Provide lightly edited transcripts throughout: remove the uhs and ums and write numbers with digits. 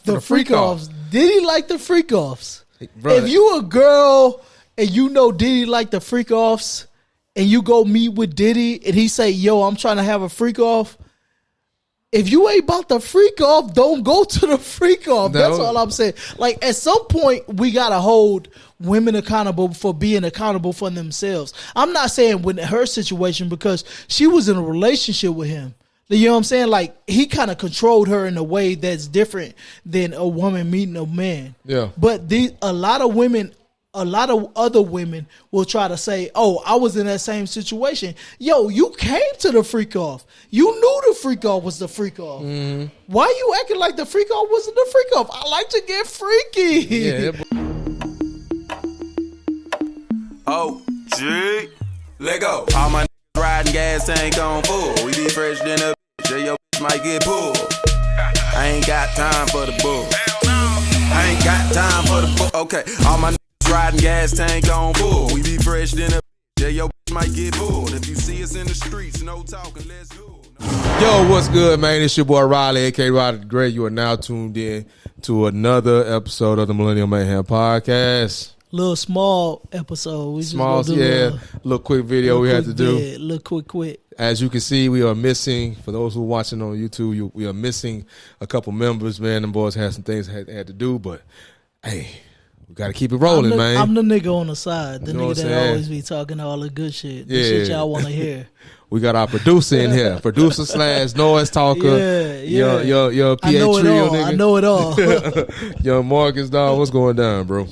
The freak offs. Diddy like the freak offs. Bro, if you a girl and you know Diddy like the freak offs, and you go meet with Diddy and he say, "Yo, I'm trying to have a freak off." If you ain't about the freak off, don't go to the freak off. No. That's all I'm saying. Like, at some point, we got to hold women accountable for being accountable for themselves. I'm not saying with her situation because she was in a relationship with him. You know what I'm saying? Like, he kind of controlled her in a way that's different than a woman meeting a man. Yeah. But a lot of other women will try to say, "Oh, I was in that same situation." Yo, you came to the freak off. You knew the freak off was the freak off. Mm-hmm. Why you acting like the freak off wasn't the freak off? I like to get freaky. Yeah. Oh, G. Let go. All my niggas riding gas tank on full. We be fresh than a bitch, or your bitch might get pulled. I ain't got time for the bull. I ain't got time for the bull. Okay, all my niggas riding gas tank on full. We be fresh than a bitch, yeah, your bitch might get pulled. If you see us in the streets, no talking, let's go. Yo, what's good, man? It's your boy Riley, a.k.a. Riley the Great. You are now tuned in to another episode of the Millennial Mayhem Podcast. Little small episode. We Small, just do little quick video we had to do. Little quick. As you can see, we are missing, for those who are watching on YouTube, we are missing a couple members, man. Them boys had some things had to do, but hey, we got to keep it rolling, man. I'm the nigga on the side. The You know nigga that always be talking all the good shit. The shit y'all want to hear. We got our producer in here, producer / noise talker. Yeah. Your PA I know it trio all. nigga. I know it all. Young Marcus, dog, what's going down, bro?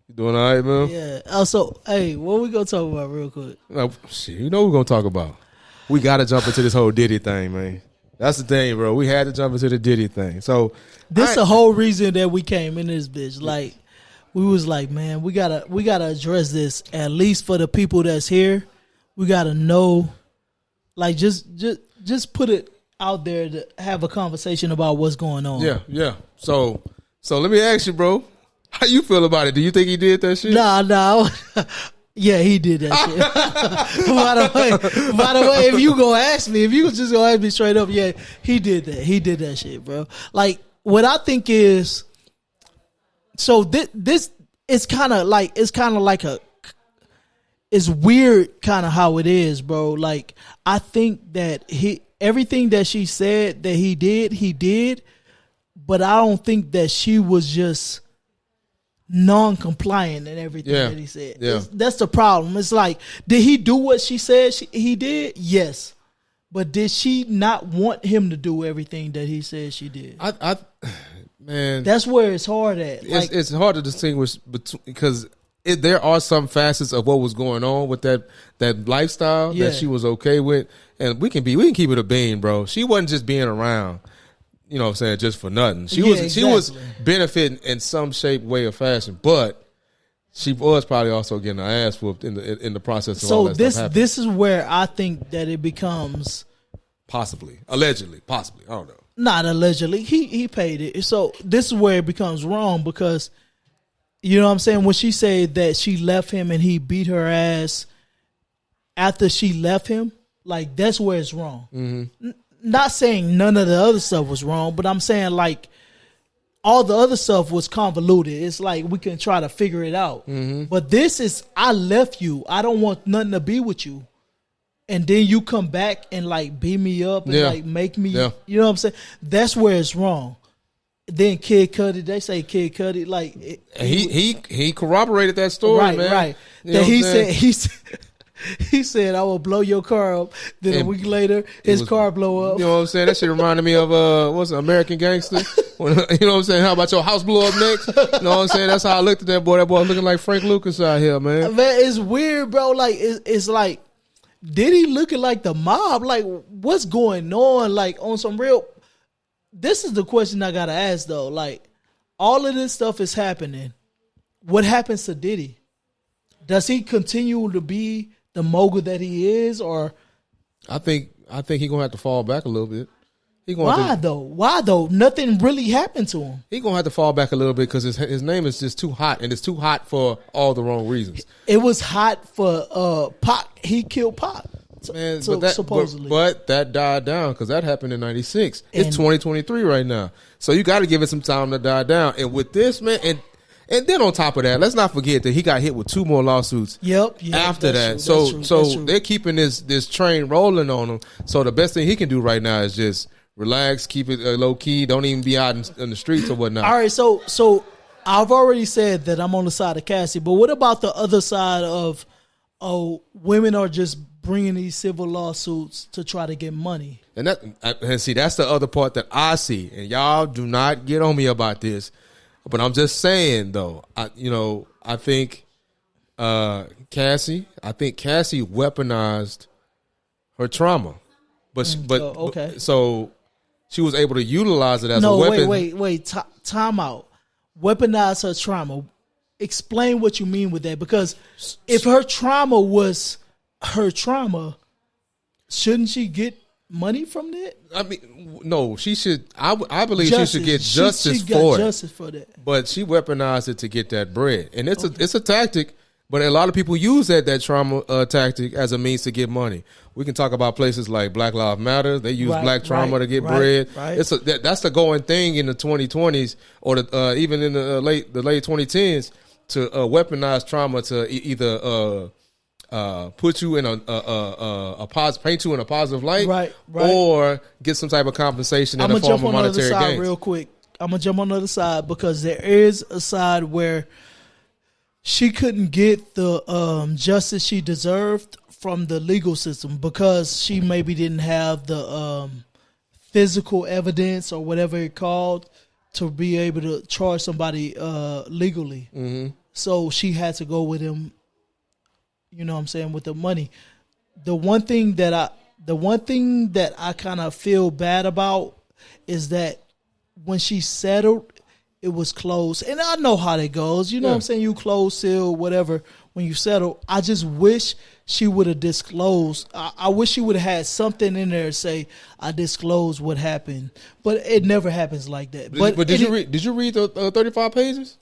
You doing all right, man? Yeah. Also, hey, what we gonna talk about real quick? Shit, you know what we're gonna talk about. We gotta jump into this whole Diddy thing, man. That's the thing, bro. We had to jump into the Diddy thing. So this the whole reason that we came in this bitch. Like, we was like, man, we gotta address this at least for the people that's here. We gotta know, like, just put it out there to have a conversation about what's going on. Yeah. So let me ask you, bro. How you feel about it? Do you think he did that shit? Nah. Yeah, he did that shit. By the way, if you gonna ask me, if you just gonna ask me straight up, yeah, he did that. He did that shit, bro. Like, what I think is, so this is kind of like it's weird kind of how it is, bro. Like, I think that everything that she said that he did, but I don't think that she was just non-compliant in everything that he said. Yeah. That's the problem. It's like, did he do what she said he did? Yes. But did she not want him to do everything that he said she did? Man, that's where it's hard at. Like, it's hard to distinguish because there are some facets of what was going on with that lifestyle that she was okay with, and we can keep it a bean, bro. She wasn't just being around, you know what I'm saying, just for nothing. She was benefiting in some shape, way, or fashion, but she was probably also getting her ass whooped in the process of all that stuff happening. This is where I think that it becomes allegedly, I don't know. Not allegedly. He paid it. So this is where it becomes wrong because, you know what I'm saying, when she said that she left him and he beat her ass after she left him, like, that's where it's wrong. Mm-hmm. Not saying none of the other stuff was wrong, but I'm saying, like, all the other stuff was convoluted. It's like we can try to figure it out. Mm-hmm. But this is, I left you. I don't want nothing to be with you. And then you come back and, like, beat me up and like make me, you know what I'm saying? That's where it's wrong. Then Kid Cudi, they say Kid Cudi, like, he corroborated that story, man. Right. That he said, I will blow your car up. Then a week later, his car blow up. You know what I'm saying? That shit reminded me of what's it, American Gangster? You know what I'm saying? How about your house blow up next? You know what I'm saying? That's how I looked at that boy. That boy looking like Frank Lucas out here, man. Man, it's weird, bro. Like, it's like, Diddy looking like the mob? Like, what's going on? Like, on some real... This is the question I gotta ask, though. Like, all of this stuff is happening. What happens to Diddy? Does he continue to be the mogul that he is, or... I think he's gonna have to fall back a little bit. Why though? Nothing really happened to him. He's gonna have to fall back a little bit because his name is just too hot, and it's too hot for all the wrong reasons. It was hot for Pac. He killed Pac. Man, supposedly. But that died down because that happened in 96. It's 2023 right now. So you got to give it some time to die down. And with this, man, and then on top of that, let's not forget that he got hit with 2 more lawsuits. After that. So they're keeping this train rolling on him. So the best thing he can do right now is just relax, keep it low key. Don't even be out in the streets or whatnot. All right, so I've already said that I'm on the side of Cassie, but what about the other side of women are just bringing these civil lawsuits to try to get money? And see, that's the other part that I see. And y'all do not get on me about this, but I'm just saying though. I think Cassie weaponized her trauma, so she was able to utilize it as a weapon. Wait, time out. Weaponize her trauma. Explain what you mean with that, because if her trauma was her trauma, shouldn't she get money from that? I mean, no, she should. I believe she should get justice for it. Justice for that. But she weaponized it to get that bread, and it's a tactic. But a lot of people use that trauma tactic as a means to get money. We can talk about places like Black Lives Matter. They use black trauma to get bread. Right. That's the going thing in the 2020s or even in the late 2010s to weaponize trauma to either put you in a positive, paint you in a positive light, or get some type of compensation in the form of monetary gains. Real quick, I'm gonna jump on the other side because there is a side where she couldn't get the justice she deserved from the legal system because she maybe didn't have the physical evidence or whatever it's called to be able to charge somebody legally. Mm-hmm. So she had to go with him, you know what I'm saying, with the money. The one thing that I kind of feel bad about is that when she settled, it was closed. And I know how that goes. You know what I'm saying? You close, seal, whatever, when you settle. I just wish she would have disclosed. I wish she would have had something in there to say, I disclosed what happened. But it never happens like that. But did you read the 35 pages?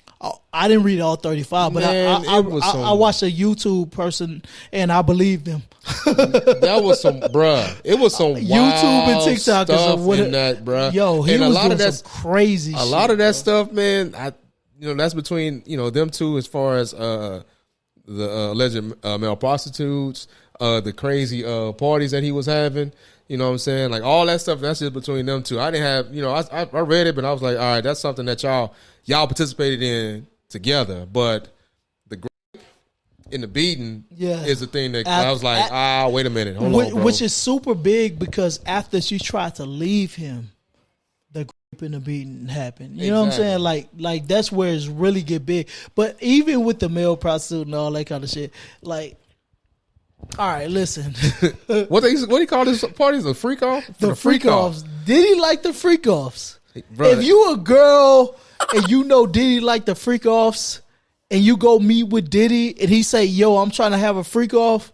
I didn't read all 35, but man, I watched a YouTube person and I believed them. That was some, bruh. It was some YouTube wild and TikTok stuff in that, bruh. Yo, he was doing some crazy shit. A lot of that stuff, man, that's between, them two as far as the alleged male prostitutes, the crazy parties that he was having. You know what I'm saying? Like all that stuff, that's just between them two. I didn't have, I read it, but I was like, all right, that's something that y'all participated in together. But the grape in the beating is the thing that I was like, wait a minute. Hold on, bro. Which is super big because after she tried to leave him, the grape and the beating happened. You know what I'm saying? Like that's where it's really get big. But even with the male prostitute and all that kind of shit, like, all right, listen. What do you call this parties? A freak off? The freak offs. Diddy like the freak offs. Brother. If you a girl and you know Diddy like the freak offs, and you go meet with Diddy and he say, "Yo, I'm trying to have a freak off."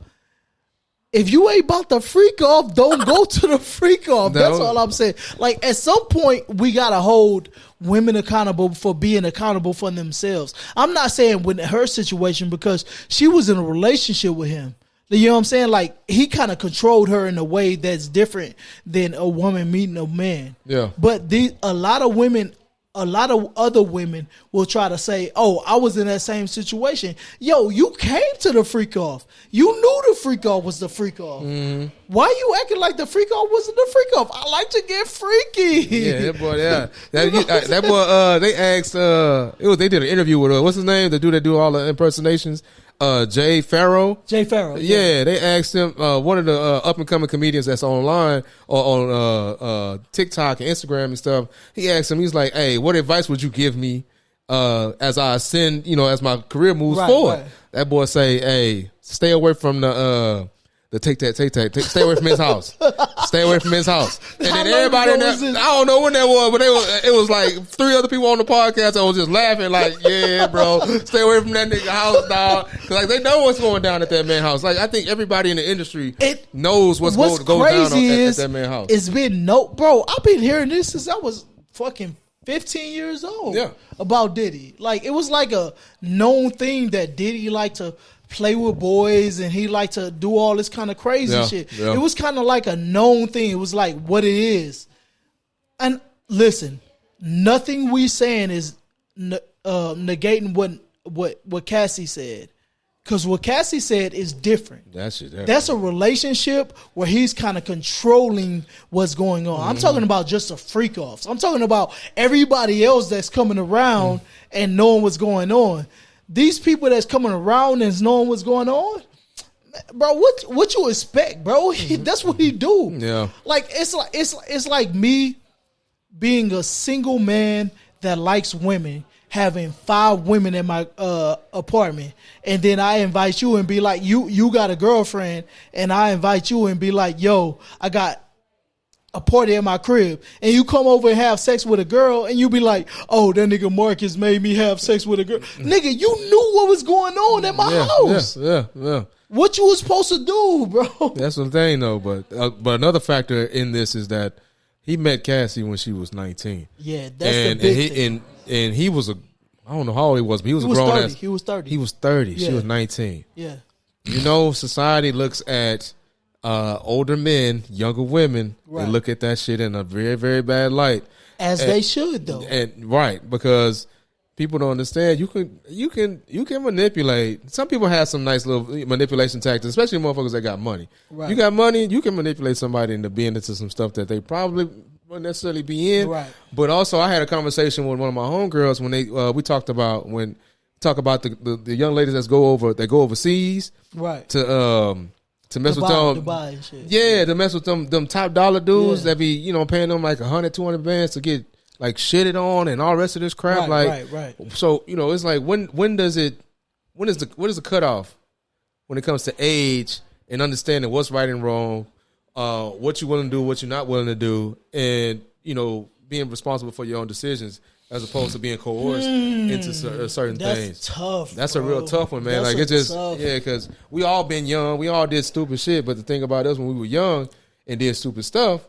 If you ain't about the freak off, don't go to the freak off. No. That's all I'm saying. Like at some point, we gotta hold women accountable for being accountable for themselves. I'm not saying with her situation because she was in a relationship with him. You know what I'm saying? Like he kind of controlled her in a way that's different than a woman meeting a man. Yeah. But a lot of other women will try to say, "Oh, I was in that same situation." Yo, you came to the freak off. You knew the freak off was the freak off. Mm-hmm. Why you acting like the freak off wasn't the freak off? I like to get freaky. Yeah, that boy. Yeah, that boy. They asked. They did an interview with what's his name? The dude that do all the impersonations. Jay Farrow. Yeah, they asked him, one of the up and coming comedians that's online or on TikTok and Instagram and stuff. He asked him, he's like, "Hey, what advice would you give me as I ascend, as my career moves forward?" Right. That boy say, "Hey, stay away from the take that. Stay away from his house. Stay away from his house." And then everybody in there, I don't know when that was, but it was like 3 other people on the podcast that was just laughing like, "Yeah, bro, stay away from that nigga house, dog." Because like they know what's going down at that man's house. Like I think everybody in the industry knows what's going down at that man's house. It's been bro. I've been hearing this since I was fucking 15 years old. Yeah. About Diddy. Like it was like a known thing that Diddy liked to play with boys and he liked to do all this kind of crazy shit. Yeah. It was kind of like a known thing. It was like what it is. And listen, nothing we saying is negating what Cassie said. Because what Cassie said is different. That's a relationship where he's kind of controlling what's going on. I'm talking about just a freak offs. I'm talking about everybody else that's coming around and knowing what's going on. These people that's coming around and knowing what's going on, bro, what you expect, bro? That's what he do. Yeah. Like it's like me being a single man that likes women, having 5 women in my apartment, and then I invite you and be like, you got a girlfriend, and I invite you and be like, yo, I got a party at my crib, and you come over and have sex with a girl, and you be like, oh, that nigga Marcus made me have sex with a girl. Nigga, you knew what was going on at my house. Yeah. What you was supposed to do, bro? That's the thing, though. But another factor in this is that he met Cassie when she was 19. Yeah, that's the big thing. And he was I don't know how old he was, but he was a grown 30. ass. He was 30. He was 30. Yeah. She was 19. Yeah. You know, society looks at older men, younger women, right. They look at that shit in a very, very bad light. As they should, though. And right, because people don't understand. You can manipulate. Some people have some nice little manipulation tactics, especially motherfuckers that got money. Right. You got money, you can manipulate somebody into being into some stuff that they probably wouldn't necessarily be in. Right. But also, I had a conversation with one of my homegirls when we talked about the young ladies that go overseas. Right. To mess with them, Dubai and shit. Yeah, to mess with them top dollar dudes that be paying them like 100, 200 bands to get like shitted on and all the rest of this crap. Right. So it's like what is the cutoff when it comes to age and understanding what's right and wrong, what you willing to do, what you're not willing to do, and being responsible for your own decisions as opposed to being coerced into certain things. That's tough. That's bro. a real tough one, man. That's like it's just tough. because we all been young, we all did stupid shit. But the thing about us when we were young and did stupid stuff,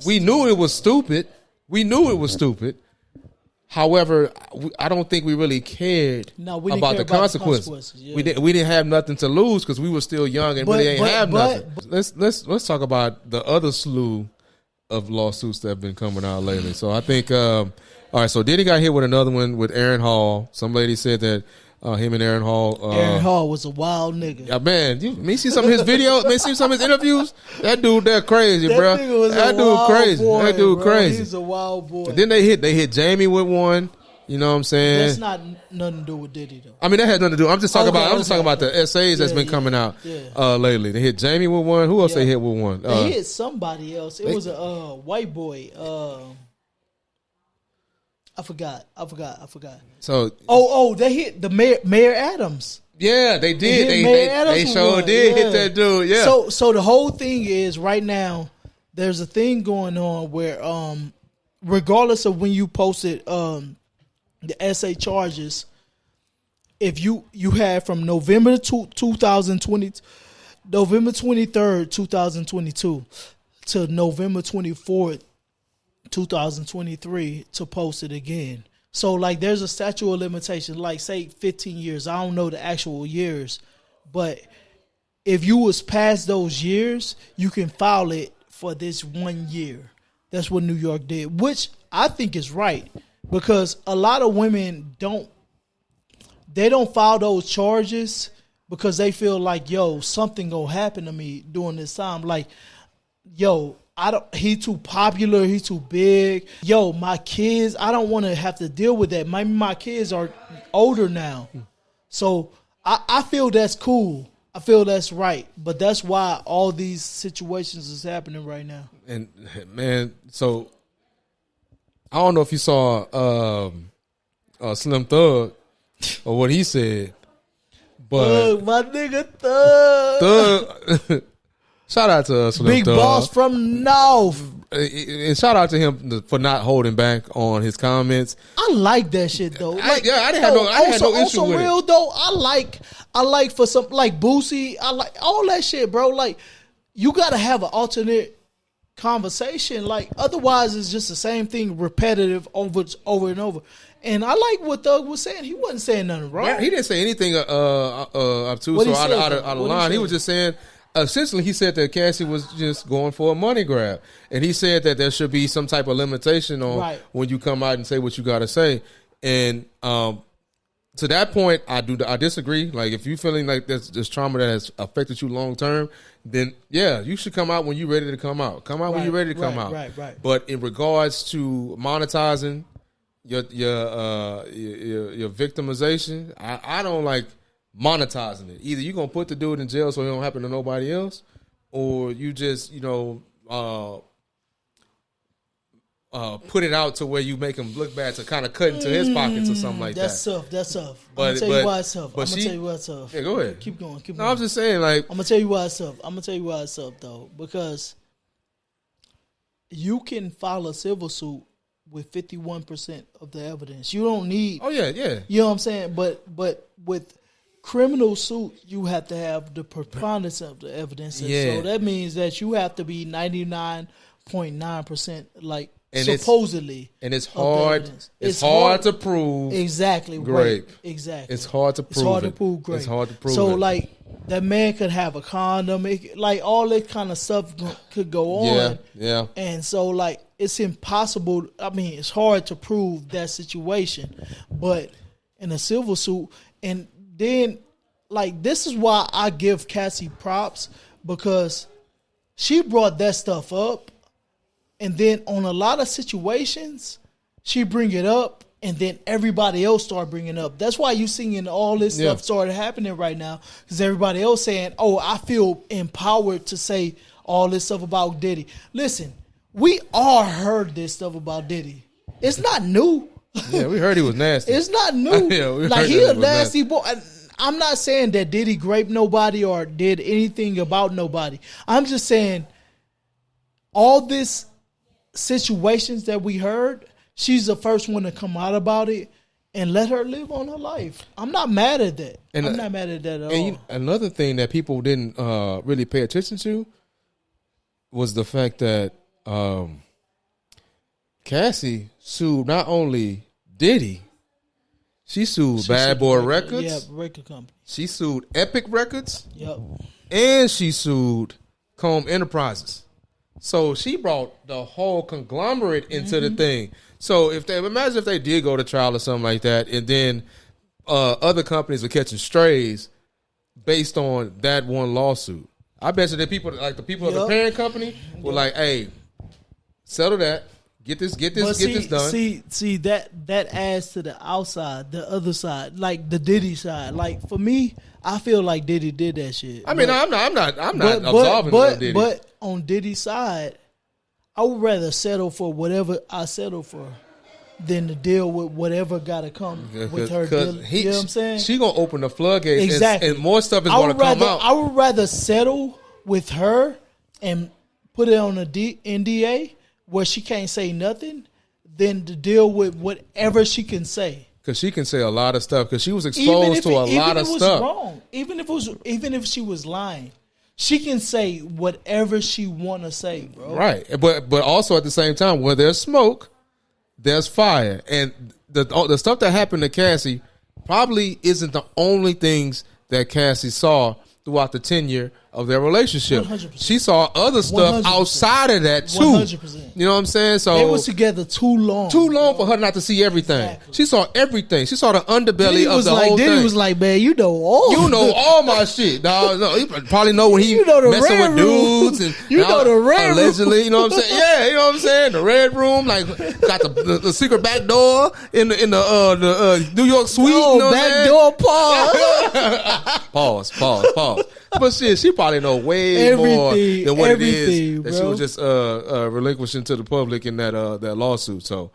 we knew it was stupid. We knew it was stupid. However, I don't think we really cared about the consequences. Yeah. We didn't have nothing to lose because we were still young and really ain't have nothing. Let's talk about the other slew of lawsuits that have been coming out lately. So I think, all right. So Diddy got hit with another one with Aaron Hall. Some lady said that him and Aaron Hall. Aaron Hall was a wild nigga. Yeah, man. Me see some of his videos. See some of his interviews. That dude, that crazy, bro. That dude crazy. Boy, that dude bro. crazy. He's a wild boy. And then they hit Jamie with one. You know what I'm saying? That's not nothing to do with Diddy though. I mean, that has nothing to do. I'm just talking about the essays that's been coming out lately. They hit Jamie with one. Who else they hit with one? They hit somebody else. It was a white boy. I forgot. So they hit the Mayor Adams. Yeah, they did. They sure did hit that dude. Yeah. So the whole thing is right now there's a thing going on where regardless of when you posted the essay charges, if you had from November 2020, November 23rd, 2022 to November 24th, 2023 to post it again. So like there's a statute of limitations, like say 15 years. I don't know the actual years, but if you was past those years, you can file it for this 1 year. That's what New York did, which I think is right because a lot of women don't file those charges because they feel like, yo, something gonna happen to me during this time. Like, yo, he too popular, he too big. Yo, my kids, I don't want to have to deal with that. Maybe my kids are older now. So I feel that's cool. I feel that's right. But that's why all these situations is happening right now. And man, so I don't know if you saw Slim Thug or what he said, but my nigga Thug. Shout out to Slim Big Thug. Boss from North. And shout out to him for not holding back on his comments. I like that shit though. I didn't have no issue with real it. Though, I like for some like Boosie. I like all that shit, bro. Like you gotta have an alternate conversation. Like otherwise, it's just the same thing, repetitive over and over. And I like what Thug was saying. He wasn't saying nothing wrong. He didn't say anything obtuse or out of line. He was just saying. Essentially, he said that Cassie was just going for a money grab, and he said that there should be some type of limitation on when you come out and say what you got to say. And to that point, I disagree. Like, if you're feeling like this trauma that has affected you long term, then yeah, you should come out when you're ready to come out. Come out when you're ready to come out. Right. But in regards to monetizing your victimization, I don't like monetizing it. Either you're gonna put the dude in jail so it don't happen to nobody else, or you just put it out to where you make him look bad to kind of cut into his pockets or something like that's that. That's tough. I'm gonna tell you why it's tough. Yeah, go ahead. Keep going. No, I'm just saying, like, I'm gonna tell you why it's tough. Though, because you can file a civil suit with 51% of the evidence. You don't need. Oh yeah. You know what I'm saying? But with criminal suit, you have to have the preponderance of the evidence. Yeah. So that means that you have to be 99.9% like and supposedly. It's hard. It's hard to prove. Exactly. Grape. Exactly. It's hard to prove. It's hard to prove grape. It's hard to prove. So like that man could have a condom, like all that kind of stuff could go on. Yeah. And so like it's impossible. I mean, it's hard to prove that situation, but in a civil suit, and then like this is why I give Cassie props, because she brought that stuff up, and then on a lot of situations she bring it up, and then everybody else start bringing it up. That's why you seeing all this stuff started happening right now, because everybody else saying, "Oh, I feel empowered to say all this stuff about Diddy." Listen, we all heard this stuff about Diddy. It's not new. Yeah, we heard he was nasty. It's not new. Yeah, like he a nasty boy. I'm not saying that Diddy raped nobody or did anything about nobody. I'm just saying all this situations that we heard, she's the first one to come out about it, and let her live on her life. I'm not mad at that. I'm not mad at that at all. Another thing that people didn't really pay attention to was the fact that Cassie sued not only Diddy, she sued Bad Boy Records. Yeah, record company. She sued Epic Records. Yep. And she sued Comb Enterprises. So she brought the whole conglomerate into the thing. So imagine if they did go to trial or something like that, and then other companies are catching strays based on that one lawsuit. I bet you that people like the people of the parent company were like, "Hey, settle that. Get this done." See that adds to the outside, the other side, like the Diddy side. Like for me, I feel like Diddy did that shit. I mean, I'm not absolving Diddy. But on Diddy's side, I would rather settle for whatever I settle for than to deal with whatever got to come with her. You know what I'm saying? She gonna open the floodgates, exactly, and more stuff is gonna come out. I would rather settle with her and put it on a NDA where she can't say nothing than to deal with whatever she can say. Because she can say a lot of stuff. Because she was exposed to a lot of stuff. Wrong. Even if she was lying, she can say whatever she want to say, bro. Right, but also at the same time, where there's smoke, there's fire, and the stuff that happened to Cassie probably isn't the only things that Cassie saw throughout the tenure of their relationship. 100%. She saw other stuff 100%. Outside of that too. 100%. You know what I'm saying? So they was together too long for her not to see everything. Exactly. She saw everything. She saw the underbelly of the whole thing. Diddy was like, "Man, you know all my shit." No, you probably know when he messing with dudes and the red allegedly. You know what I'm saying? Yeah, you know what I'm saying. The red room, like got the secret back door in the New York suite. No, you know back door pause. Pause. But shit, she probably know way more than what it is that she was just relinquishing to the public in that lawsuit. So,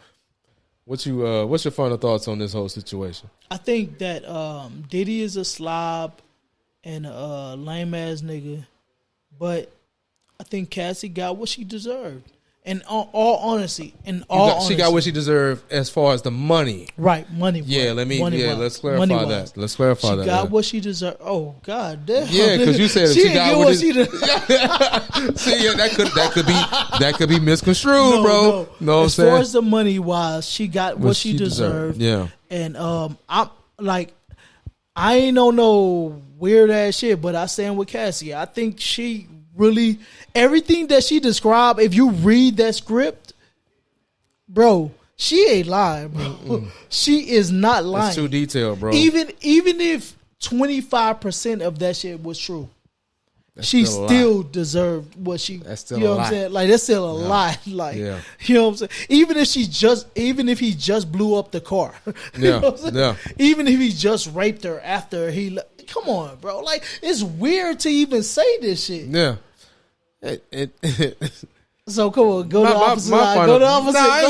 what's your final thoughts on this whole situation? I think that Diddy is a slob and a lame ass nigga, but I think Cassie got what she deserved. In all honesty, she got what she deserved as far as the money. Right, money. Yeah, let's clarify that. Let's clarify that. She got what she deserved. Oh God, damn. Yeah, because you said she got what she deserved. See, yeah, that could be misconstrued, bro. No, as far as the money wise, she got what she deserved. Yeah, and I'm like, I ain't on no weird ass shit, but I stand with Cassie. I think she really everything that she described. If you read that script, bro, she ain't lying, bro. Mm-mm. She is not lying. It's too detailed, bro. Even if 25% of that shit was true, she still deserved what she. That's still you know a what lot. I'm saying? Like that's still a lot. Like you know what I'm saying? Even if he just blew up the car. You know what I'm saying? Even if he just raped her after he. Come on, bro. Like it's weird to even say this shit. Yeah. So come on, go to the opposite side. Go to the opposite. I ain't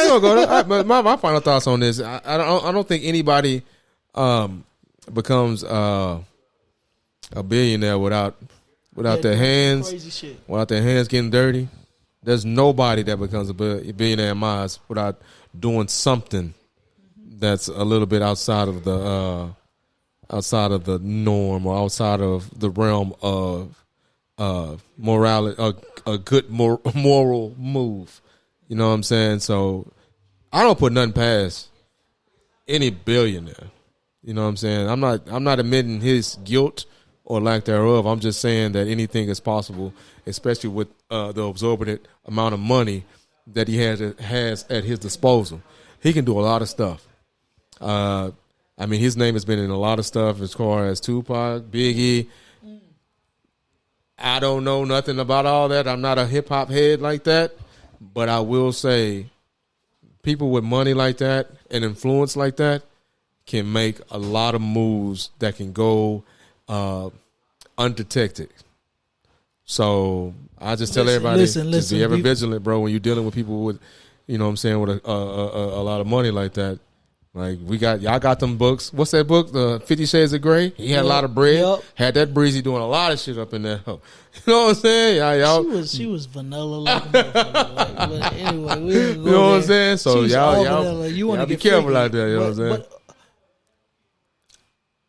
gonna go there. But my final thoughts on this: I don't think anybody becomes a billionaire without their hands, crazy shit. Without their hands getting dirty. There's nobody that becomes a billionaire in my eyes without doing something that's a little bit outside of the norm or outside of the realm of morality, a good moral move. You know what I'm saying? So I don't put nothing past any billionaire. You know what I'm saying? I'm not admitting his guilt or lack thereof. I'm just saying that anything is possible, especially with the exorbitant amount of money that he has at his disposal. He can do a lot of stuff. I mean, his name has been in a lot of stuff as far as Tupac, Biggie. I don't know nothing about all that. I'm not a hip-hop head like that. But I will say people with money like that and influence like that can make a lot of moves that can go undetected. So I just tell everybody to be ever vigilant, bro, when you're dealing with people with, you know what I'm saying, with a lot of money like that. Like y'all got them books. What's that book? The 50 Shades of Grey. He had a lot of bread. Had that breezy doing a lot of shit up in there. You know what I'm saying? Y'all. She was vanilla like but anyway, you know what I'm saying? So y'all be careful out there. You know what I'm saying? But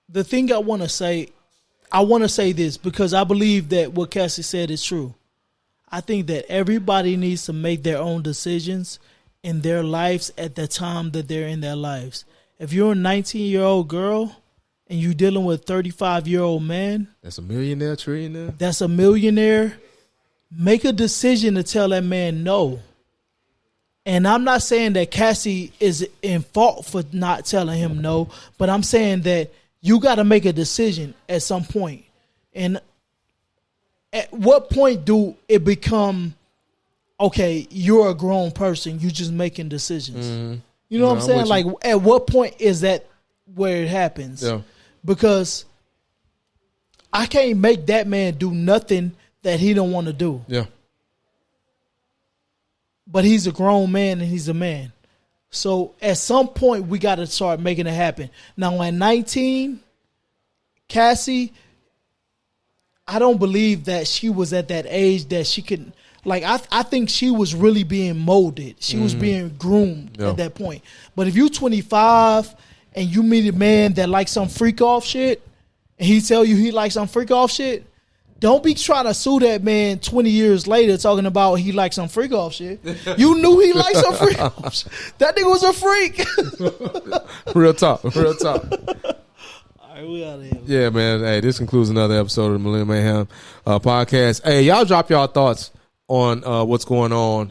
the thing I want to say this because I believe that what Cassie said is true. I think that everybody needs to make their own decisions in their lives at the time that they're in their lives. If you're a 19-year-old girl and you're dealing with a 35-year-old man. That's a millionaire, trillionaire. That's a millionaire. Make a decision to tell that man no. And I'm not saying that Cassie is in fault for not telling him no, but I'm saying that you got to make a decision at some point. And at what point do it become, okay, you're a grown person, you just making decisions. Mm-hmm. You know what I'm saying? Like, at what point is that where it happens? Yeah. Because I can't make that man do nothing that he don't want to do. Yeah. But he's a grown man and he's a man. So at some point, we got to start making it happen. Now, at 19, Cassie, I don't believe that she was at that age that she could. Like, I think she was really being molded. She was being groomed at that point. But if you're 25 and you meet a man that likes some freak off shit, and he tell you he likes some freak off shit, don't be trying to sue that man 20 years later talking about he likes some freak off shit. You knew he liked some freak off shit. That nigga was a freak. Real talk. Real talk. All right, we out of here. Yeah, man. Hey, this concludes another episode of the Millennium Mayhem podcast. Hey, y'all drop y'all thoughts on what's going on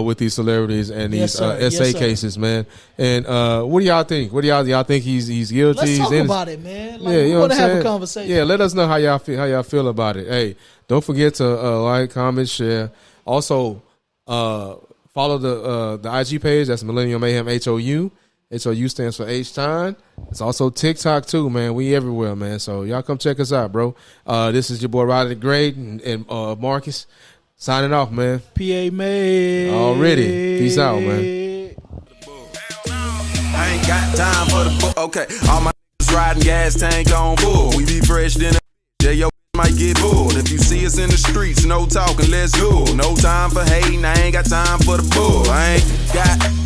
with these celebrities and these SA cases, man. And what do y'all think? What do y'all think he's guilty? Let's talk about it, man. Like, we want to have a conversation. Yeah, let us know how y'all feel about it. Hey, don't forget to like, comment, share. Also, follow the IG page. That's Millennium Mayhem HOU. HOU stands for H-Time. It's also TikTok too, man. We everywhere, man. So y'all come check us out, bro. This is your boy Roddy the Great and Marcus. Signing off, man. PA May. Already. Peace out, man. I ain't got time for the book. Okay, all my niggas riding gas tank on full. We be fresh than a yeah, yo might might get pulled. If you see us in the streets, no talking, let's do. No time for hating, I ain't got time for the bull. I ain't got